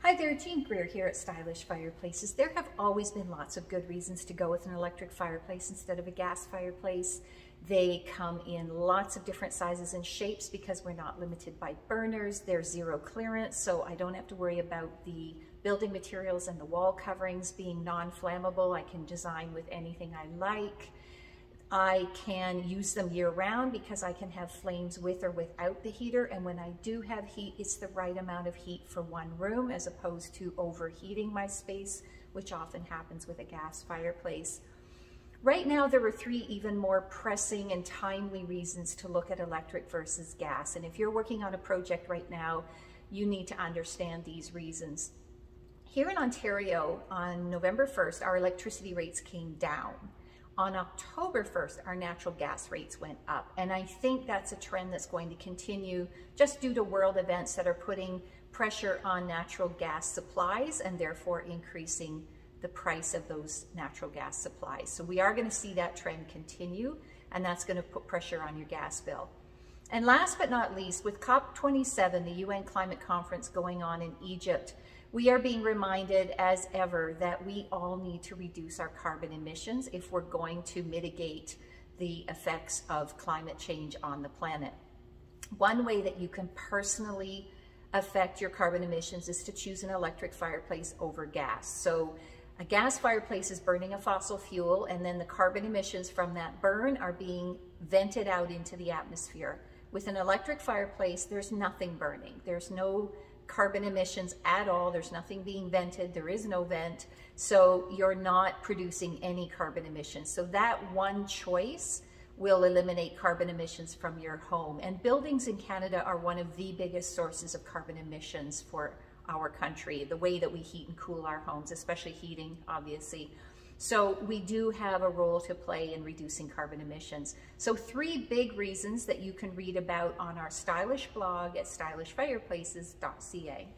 Hi there, Jean Greer here at Stylish Fireplaces. There have always been lots of good reasons to go with an electric fireplace instead of a gas fireplace. They come in lots of different sizes and shapes because we're not limited by burners. They're zero clearance, so I don't have to worry about the building materials and the wall coverings being non-flammable. I can design with anything I like. I can use them year-round because I can have flames with or without the heater, and when I do have heat, it's the right amount of heat for one room as opposed to overheating my space, which often happens with a gas fireplace. Right now, there are three even more pressing and timely reasons to look at electric versus gas, and if you're working on a project right now, you need to understand these reasons. Here in Ontario, on November 1st, our electricity rates came down. On October 1st, our natural gas rates went up, and I think that's a trend that's going to continue just due to world events that are putting pressure on natural gas supplies and therefore increasing the price of those natural gas supplies. So we are going to see that trend continue, and that's going to put pressure on your gas bill. And last but not least, with COP27, the UN climate conference going on in Egypt, we are being reminded as ever that we all need to reduce our carbon emissions if we're going to mitigate the effects of climate change on the planet. One way that you can personally affect your carbon emissions is to choose an electric fireplace over gas. So a gas fireplace is burning a fossil fuel, and then the carbon emissions from that burn are being vented out into the atmosphere. With an electric fireplace, there's nothing burning. There's no carbon emissions at all. There's nothing being vented. There is no vent. So you're not producing any carbon emissions. So that one choice will eliminate carbon emissions from your home. And buildings in Canada are one of the biggest sources of carbon emissions for our country, the way that we heat and cool our homes, especially heating, obviously. So we do have a role to play in reducing carbon emissions. So three big reasons that you can read about on our stylish blog at stylishfireplaces.ca.